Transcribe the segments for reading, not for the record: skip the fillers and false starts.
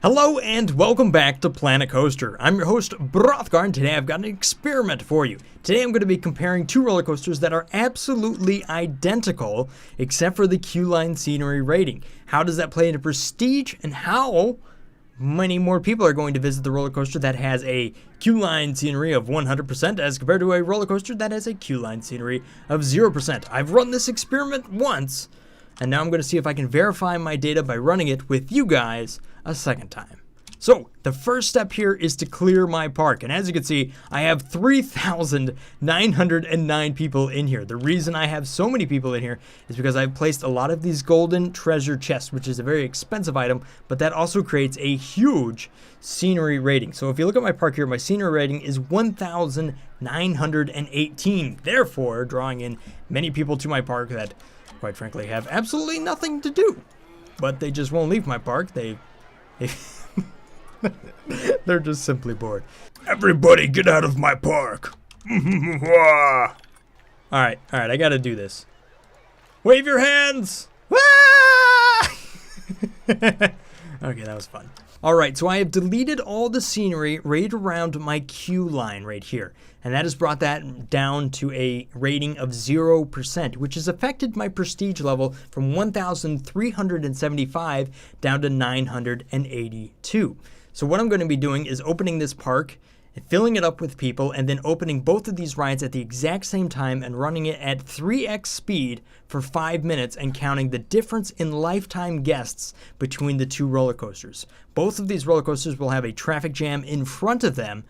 Hello and welcome back to Planet Coaster. I'm your host, Brothgar, and today I've got an experiment for you. Today I'm going to be comparing two roller coasters that are absolutely identical, except for the queue-line scenery rating. How does that play into prestige, and how many more people are going to visit the roller coaster that has a queue-line scenery of 100% as compared to a roller coaster that has a queue-line scenery of 0%. I've run this experiment once, and now I'm going to see if I can verify my data by running it with you guys a second time. So the first step here is to clear my park, and as you can see, I have 3,909 people in here. The reason I have so many people in here is because I've placed a lot of these golden treasure chests, which is a very expensive item, but that also creates a huge scenery rating. So if you look at my park here, my scenery rating is 1,918, therefore drawing in many people to my park that, quite frankly, have absolutely nothing to do, but they just won't leave my park. They're just simply bored. Everybody get out of my park. Alright, I gotta do this. Wave your hands! Okay, that was fun. Alright, so I have deleted all the scenery right around my queue line right here. And that has brought that down to a rating of 0%, which has affected my prestige level from 1,375 down to 982. So what I'm going to be doing is opening this park, filling it up with people, and then opening both of these rides at the exact same time and running it at 3x speed for 5 minutes and counting the difference in lifetime guests between the two roller coasters. Both of these roller coasters will have a traffic jam in front of them,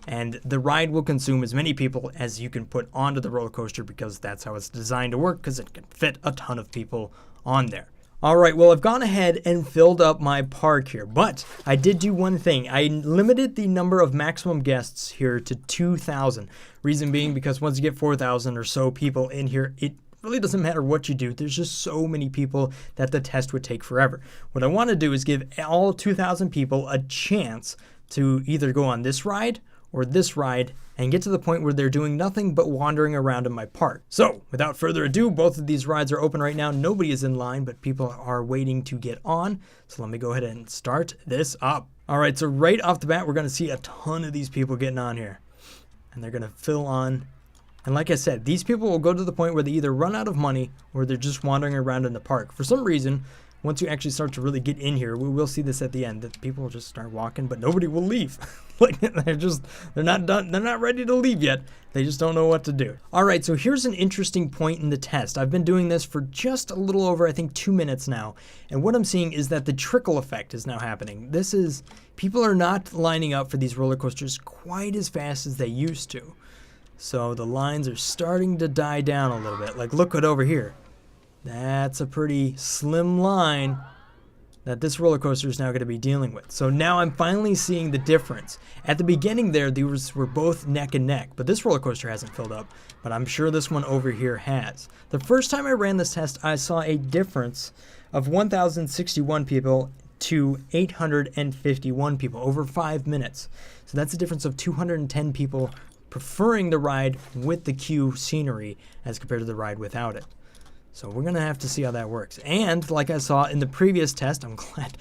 and the ride will consume as many people as you can put onto the roller coaster because that's how it's designed to work, because it can fit a ton of people on there. Alright, well, I've gone ahead and filled up my park here, but I did do one thing. I limited the number of maximum guests here to 2,000. Reason being because once you get 4,000 or so people in here, it really doesn't matter what you do. There's just so many people that the test would take forever. What I want to do is give all 2,000 people a chance to either go on this ride or this ride and get to the point where they're doing nothing but wandering around in my park. So, without further ado, both of these rides are open right now. Nobody is in line, but people are waiting to get on. So let me go ahead and start this up. All right, so right off the bat, we're gonna see a ton of these people getting on here. And they're gonna fill on. And like I said, these people will go to the point where they either run out of money or they're just wandering around in the park. For some reason, once you actually start to really get in here, we will see this at the end, that people will just start walking, but nobody will leave. Like, they're not done, they're not ready to leave yet. They just don't know what to do. All right, so here's an interesting point in the test. I've been doing this for just a little over, I think, 2 minutes now. And what I'm seeing is that the trickle effect is now happening. People are not lining up for these roller coasters quite as fast as they used to. So the lines are starting to die down a little bit. Like, look at over here. That's a pretty slim line that this roller coaster is now going to be dealing with. So now I'm finally seeing the difference. At the beginning there, these were both neck and neck, but this roller coaster hasn't filled up, but I'm sure this one over here has. The first time I ran this test, I saw a difference of 1,061 people to 851 people over 5 minutes. So that's a difference of 210 people preferring the ride with the queue scenery as compared to the ride without it. So we're gonna have to see how that works. And like I saw in the previous test, I'm glad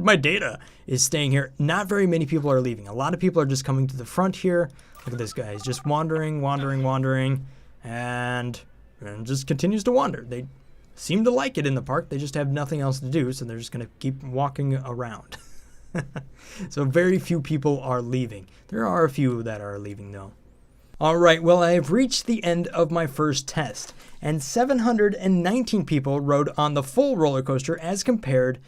my data is staying here. Not very many people are leaving. A lot of people are just coming to the front here. Look at this guy, he's just wandering, and just continues to wander. They seem to like it in the park. They just have nothing else to do, so they're just gonna keep walking around. So very few people are leaving. There are a few that are leaving though. Alright, well, I have reached the end of my first test, and 719 people rode on the full roller coaster as compared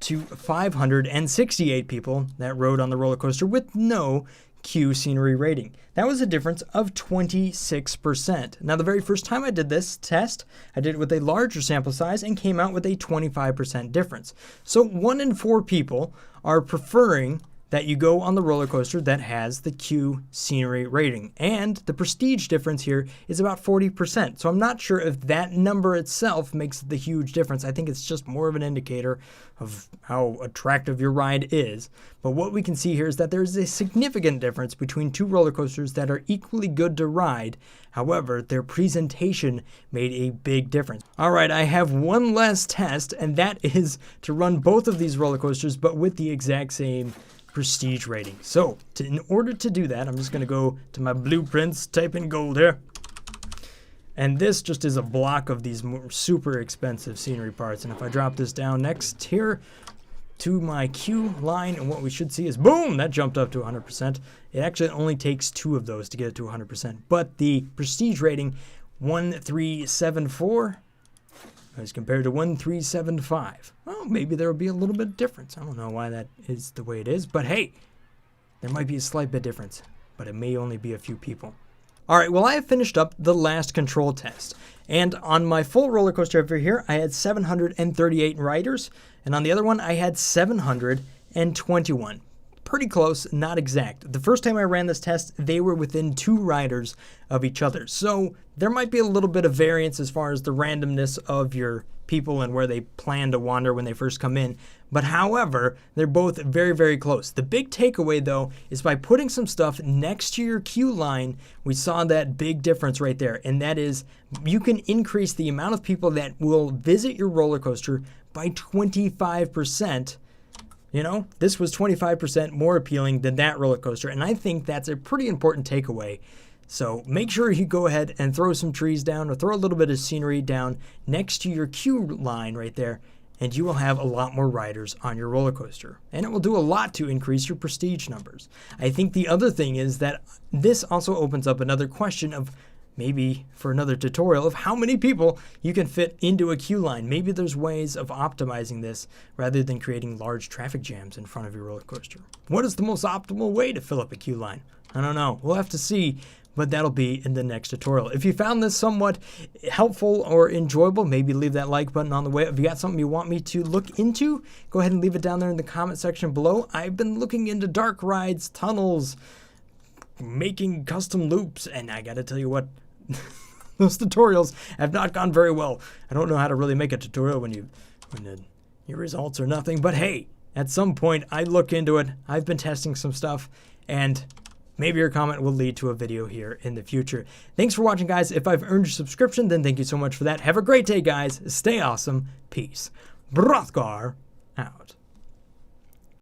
to 568 people that rode on the roller coaster with no queue scenery rating. That was a difference of 26%. Now, the very first time I did this test, I did it with a larger sample size and came out with a 25% difference. So 1 in 4 people are preferring that you go on the roller coaster that has the Q scenery rating. And the prestige difference here is about 40%. So I'm not sure if that number itself makes the huge difference. I think it's just more of an indicator of how attractive your ride is. But what we can see here is that there's a significant difference between two roller coasters that are equally good to ride. However, their presentation made a big difference. All right, I have one last test, and that is to run both of these roller coasters, but with the exact same prestige rating. So in order to do that, I'm just going to go to my blueprints, type in gold here. And this just is a block of these super expensive scenery parts. And if I drop this down next here to my Q line, and what we should see is, boom, that jumped up to 100%. It actually only takes 2 of those to get it to 100%. But the prestige rating, 1374, as compared to 1375. Well, maybe there will be a little bit of difference. I don't know why that is the way it is, but hey, there might be a slight bit difference, but it may only be a few people. All right, well, I have finished up the last control test, and on my full roller coaster over here, I had 738 riders, and on the other one, I had 721. Pretty close, not exact. The first time I ran this test, they were within 2 riders of each other. So there might be a little bit of variance as far as the randomness of your people and where they plan to wander when they first come in. But however, they're both very, very close. The big takeaway, though, is by putting some stuff next to your queue line, we saw that big difference right there. And that is, you can increase the amount of people that will visit your roller coaster by 25%. You know, this was 25% more appealing than that roller coaster, and I think that's a pretty important takeaway. So make sure you go ahead and throw some trees down or throw a little bit of scenery down next to your queue line right there, and you will have a lot more riders on your roller coaster. And it will do a lot to increase your prestige numbers. I think the other thing is that this also opens up another question of, maybe for another tutorial, of how many people you can fit into a queue line. Maybe there's ways of optimizing this rather than creating large traffic jams in front of your roller coaster. What is the most optimal way to fill up a queue line? I don't know. We'll have to see, but that'll be in the next tutorial. If you found this somewhat helpful or enjoyable, maybe leave that like button on the way. If you got something you want me to look into, go ahead and leave it down there in the comment section below. I've been looking into dark rides, tunnels, making custom loops, and I gotta tell you what, those tutorials have not gone very well. I don't know how to really make a tutorial when your results are nothing, but hey, at some point I look into it. I've been testing some stuff, and maybe your comment will lead to a video here in the future. Thanks for watching, guys. If I've earned your subscription, then thank you so much for that. Have a great day, guys. Stay awesome. Peace. Brothgar out.